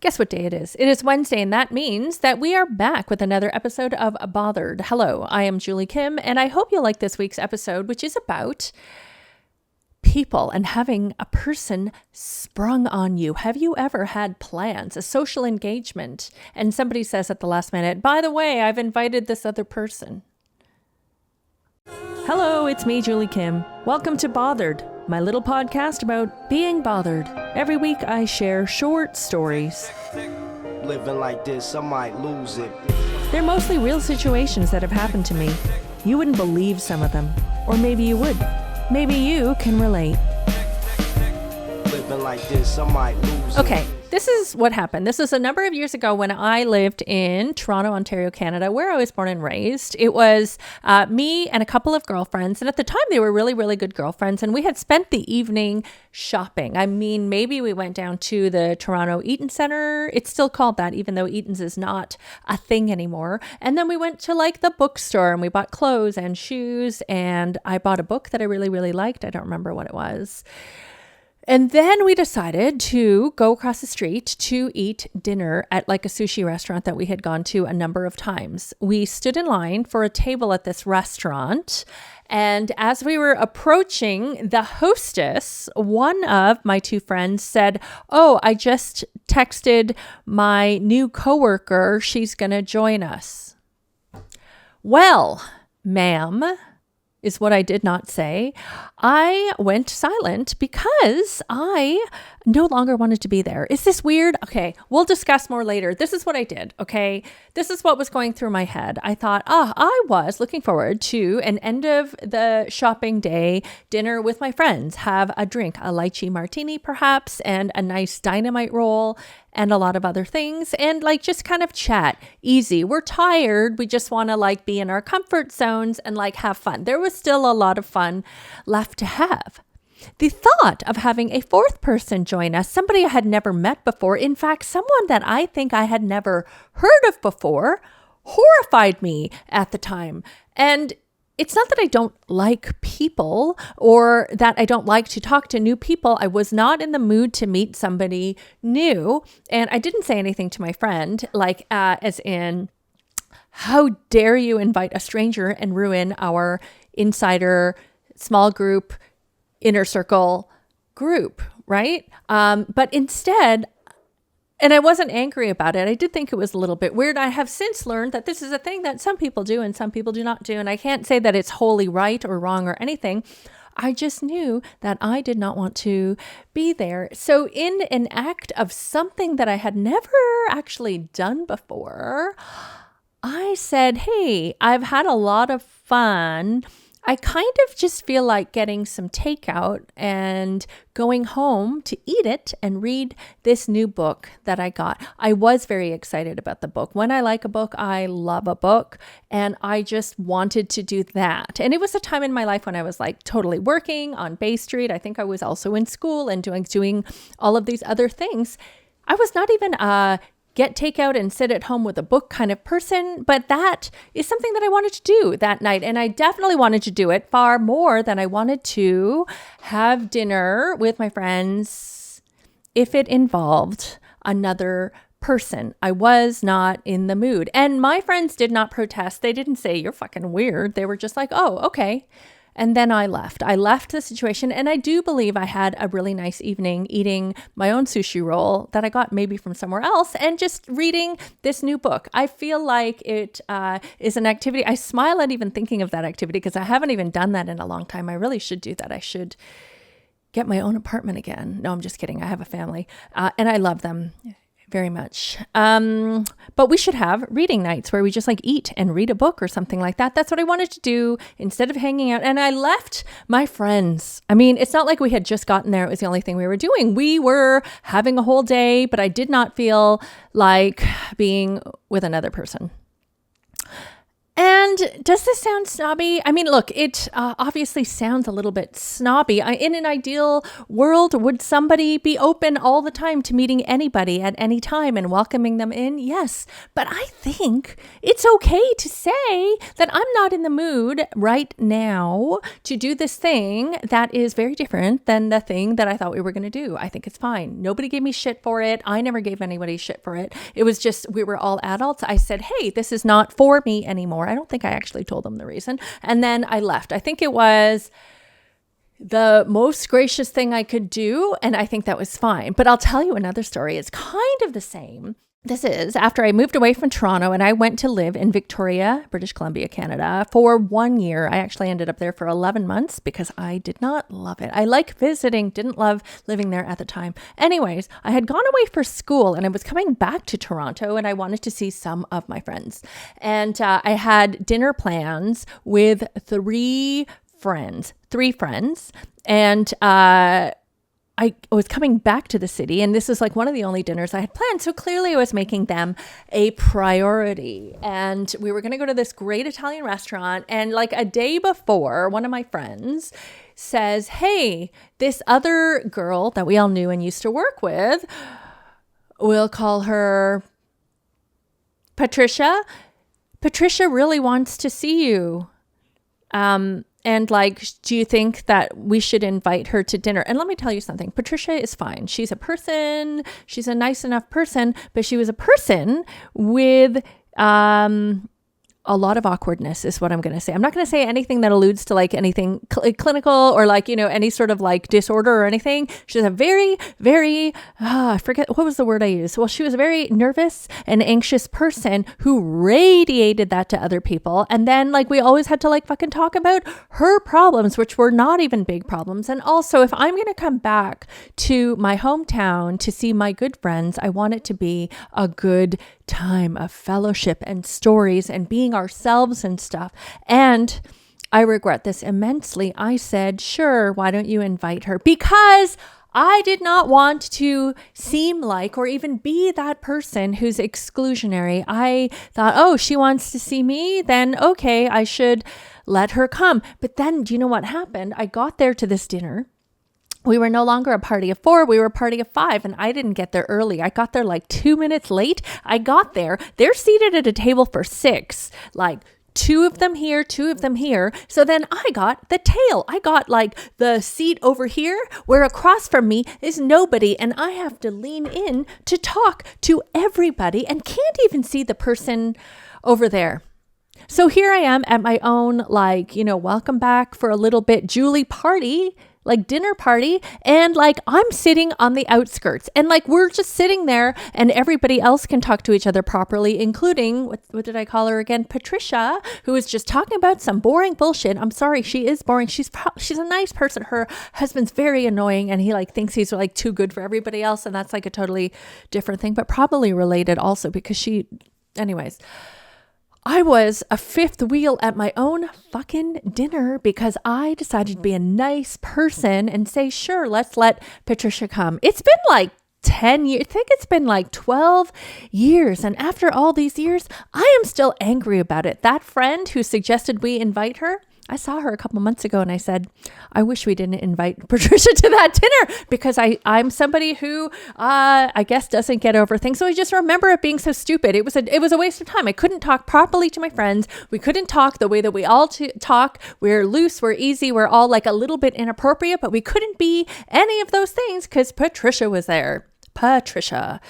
Guess what day it is? It is Wednesday, and that means that we are back with another episode of Bothered. Hello, I am Julie Kim, and I hope you'll like this week's episode, which is about people and having a person sprung on you. Have you ever had plans, a social engagement, and somebody says at the last minute, by the way, I've invited this other person? Hello, it's me, Julie Kim. Welcome to Bothered, my little podcast about being bothered. Every week I share short stories. Living like this, I might lose it. They're mostly real situations that have happened to me. You wouldn't believe some of them, or maybe you would. Maybe you can relate. Living like this, I might lose it. Okay, this is what happened. This is a number of years ago when I lived in Toronto, Ontario, Canada, where I was born and raised. It was me and a couple of girlfriends. And at the time, they were really, really good girlfriends. And we had spent the evening shopping. I mean, maybe we went down to the Toronto Eaton Centre. It's still called that, even though Eaton's is not a thing anymore. And then we went to like the bookstore and we bought clothes and shoes. And I bought a book that I really, really liked. I don't remember what it was. And then we decided to go across the street to eat dinner at like a sushi restaurant that we had gone to a number of times. We stood in line for a table at this restaurant. And as we were approaching the hostess, one of my two friends said, "Oh, I just texted my new coworker. She's going to join us." Well, ma'am, is what I did not say. I went silent because I no longer wanted to be there. Is this weird? Okay, we'll discuss more later. This is what I did, okay? This is what was going through my head. I thought, I was looking forward to an end of the shopping day dinner with my friends, have a drink, a lychee martini perhaps, and a nice dynamite roll, and a lot of other things, and like just kind of chat. Easy. We're tired. We just want to like be in our comfort zones and like have fun. There was still a lot of fun left to have. The thought of having a fourth person join us, somebody I had never met before, in fact, someone that I think I had never heard of before, horrified me at the time. And it's not that I don't like people or that I don't like to talk to new people. I was not in the mood to meet somebody new. And I didn't say anything to my friend, like as in, how dare you invite a stranger and ruin our insider small group, inner circle group, right? But instead, and I wasn't angry about it. I did think it was a little bit weird. I have since learned that this is a thing that some people do and some people do not do. And I can't say that it's wholly right or wrong or anything. I just knew that I did not want to be there. So in an act of something that I had never actually done before, I said, hey, I've had a lot of fun. I kind of just feel like getting some takeout and going home to eat it and read this new book that I got. I was very excited about the book. When I like a book, I love a book, and I just wanted to do that. And it was a time in my life when I was like totally working on Bay Street. I think I was also in school and doing all of these other things. I was not even get takeout and sit at home with a book kind of person, but that is something that I wanted to do that night. And I definitely wanted to do it far more than I wanted to have dinner with my friends if it involved another person. I was not in the mood. And my friends did not protest. They didn't say, you're fucking weird. They were just like, oh, okay. And then I left. I left the situation, and I do believe I had a really nice evening eating my own sushi roll that I got maybe from somewhere else and just reading this new book. I feel like it is an activity. I smile at even thinking of that activity because I haven't even done that in a long time. I really should do that. I should get my own apartment again. No, I'm just kidding. I have a family, and I love them very much. But we should have reading nights where we just like eat and read a book or something like that. That's what I wanted to do instead of hanging out. And I left my friends. I mean, it's not like we had just gotten there. It was the only thing we were doing. We were having a whole day, but I did not feel like being with another person. And does this sound snobby? I mean, look, it obviously sounds a little bit snobby. In an ideal world, would somebody be open all the time to meeting anybody at any time and welcoming them in? Yes. But I think it's okay to say that I'm not in the mood right now to do this thing that is very different than the thing that I thought we were going to do. I think it's fine. Nobody gave me shit for it. I never gave anybody shit for it. It was just, we were all adults. I said, hey, this is not for me anymore. I don't think I actually told them the reason. And then I left. I think it was the most gracious thing I could do. And I think that was fine. But I'll tell you another story. It's kind of the same. This is after I moved away from Toronto and I went to live in Victoria, British Columbia, Canada for 1 year. I actually ended up there for 11 months because I did not love it. I like visiting, didn't love living there at the time. Anyways, I had gone away for school and I was coming back to Toronto and I wanted to see some of my friends. And I had dinner plans with three friends. And I was coming back to the city and this was like one of the only dinners I had planned. So clearly I was making them a priority. And we were going to go to this great Italian restaurant. And like a day before, one of my friends says, hey, this other girl that we all knew and used to work with, we'll call her Patricia. Patricia really wants to see you. And like, do you think that we should invite her to dinner? And let me tell you something. Patricia is fine. She's a person. She's a nice enough person, but she was a person with a lot of awkwardness is what I'm going to say. I'm not going to say anything that alludes to like anything clinical or like, you know, any sort of like disorder or anything. She's a very, very, I forget, what was the word I used? Well, she was a very nervous and anxious person who radiated that to other people. And then like we always had to like fucking talk about her problems, which were not even big problems. And also if I'm going to come back to my hometown to see my good friends, I want it to be a good time of fellowship and stories and being ourselves and stuff. And I regret this immensely. I said, sure, why don't you invite her? Because I did not want to seem like or even be that person who's exclusionary. I thought, oh, she wants to see me? Then okay, I should let her come. But then do you know what happened? I got there to this dinner. We were no longer a party of 4. We were a party of 5 and I didn't get there early. I got there like 2 minutes late. I got there. They're seated at a table for 6, like 2 of them here, 2 of them here. So then I got the tail. I got like the seat over here where across from me is nobody. And I have to lean in to talk to everybody and can't even see the person over there. So here I am at my own, like, you know, welcome back for a little bit Julie party, like dinner party. And like, I'm sitting on the outskirts and like, we're just sitting there and everybody else can talk to each other properly, including, what did I call her again? Patricia, who is just talking about some boring bullshit. I'm sorry. She is boring. She's a nice person. Her husband's very annoying and he like thinks he's like too good for everybody else. And that's like a totally different thing, but probably related also because anyways, I was a fifth wheel at my own fucking dinner because I decided to be a nice person and say, sure, let's let Patricia come. It's been like 10 years. I think it's been like 12 years. And after all these years, I am still angry about it. That friend who suggested we invite her, I saw her a couple months ago and I said, I wish we didn't invite Patricia to that dinner because I'm somebody who I guess doesn't get over things. So I just remember it being so stupid. It was a waste of time. I couldn't talk properly to my friends. We couldn't talk the way that we all talk. We're loose, we're easy, we're all like a little bit inappropriate, but we couldn't be any of those things because Patricia was there. Patricia.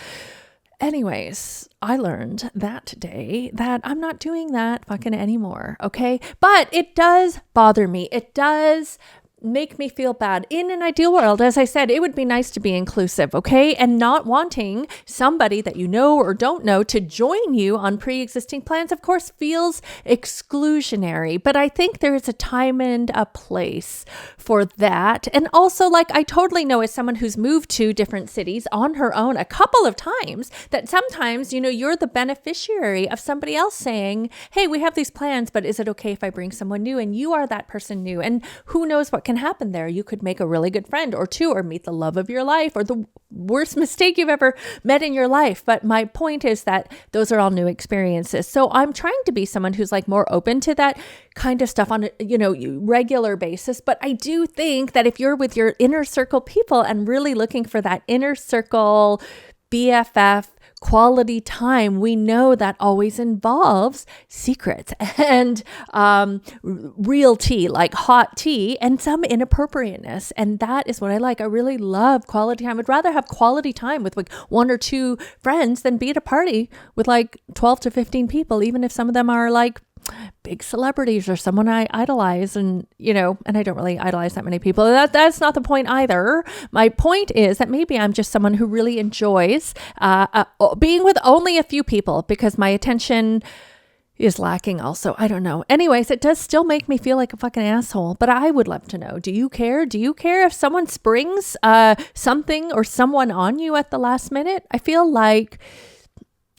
Anyways, I learned that day that I'm not doing that fucking anymore, okay? But it does bother me. It does make me feel bad. In an ideal world, as I said, it would be nice to be inclusive, okay? And not wanting somebody that you know or don't know to join you on pre-existing plans, of course, feels exclusionary. But I think there is a time and a place for that. And also, like, I totally know as someone who's moved to different cities on her own a couple of times that sometimes, you know, you're the beneficiary of somebody else saying, hey, we have these plans, but is it okay if I bring someone new? And you are that person new. And who knows what can can happen there. You could make a really good friend or two, or meet the love of your life, or the worst mistake you've ever met in your life. But my point is that those are all new experiences. So I'm trying to be someone who's like more open to that kind of stuff on a, regular basis. But I do think that if you're with your inner circle people and really looking for that inner circle BFF quality time, we know that always involves secrets and real tea, like hot tea, and some inappropriateness. And that is what I like. I really love quality time. I'd rather have quality time with like one or two friends than be at a party with like 12 to 15 people, even if some of them are like big celebrities or someone I idolize, and and I don't really idolize that many people. That's not the point either. My point is that maybe I'm just someone who really enjoys being with only a few people, because my attention is lacking also. I don't know. Anyways, it does still make me feel like a fucking asshole, but I would love to know. Do you care? Do you care if someone springs something or someone on you at the last minute? I feel like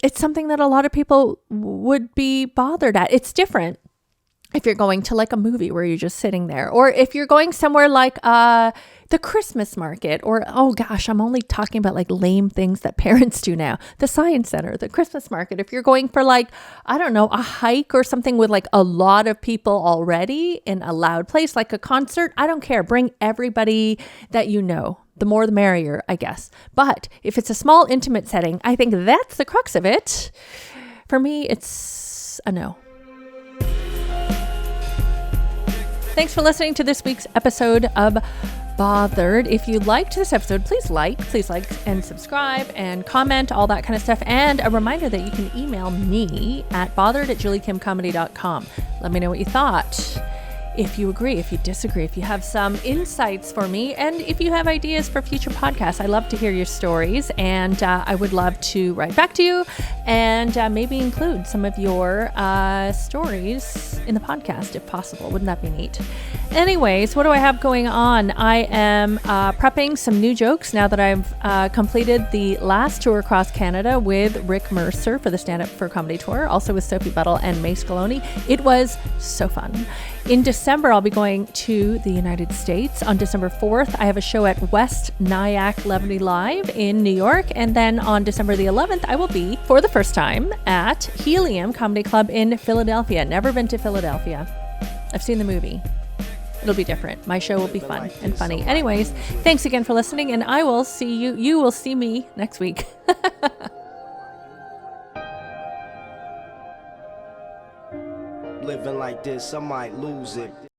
it's something that a lot of people would be bothered at. It's different if you're going to like a movie where you're just sitting there, or if you're going somewhere like the Christmas market, or, oh gosh, I'm only talking about like lame things that parents do now. The Science Center, the Christmas market. If you're going for like, I don't know, a hike or something with like a lot of people already in a loud place, like a concert, I don't care. Bring everybody that you know. The more the merrier, I guess. But if it's a small, intimate setting, I think that's the crux of it. For me, it's a no. Thanks for listening to this week's episode of Bothered. If you liked this episode, please like and subscribe and comment, all that kind of stuff. And a reminder that you can email me at bothered@juliekimcomedy.com. Let me know what you thought. If you agree, if you disagree, if you have some insights for me, and if you have ideas for future podcasts. I love to hear your stories, and I would love to write back to you and maybe include some of your stories in the podcast if possible. Wouldn't that be neat? Anyways, what do I have going on? I am prepping some new jokes now that I've completed the last tour across Canada with Rick Mercer for the Stand Up for Comedy Tour, also with Sophie Buttle and Mace Galone. It was so fun. In December, I'll be going to the United States. On December 4th, I have a show at West Nyack Levity Live in New York. And then on December the 11th, I will be, for the first time, at Helium Comedy Club in Philadelphia. Never been to Philadelphia. I've seen the movie. It'll be different. My show will be fun and funny. Anyways, thanks again for listening, and I will see you. You will see me next week. Living like this, I might lose it.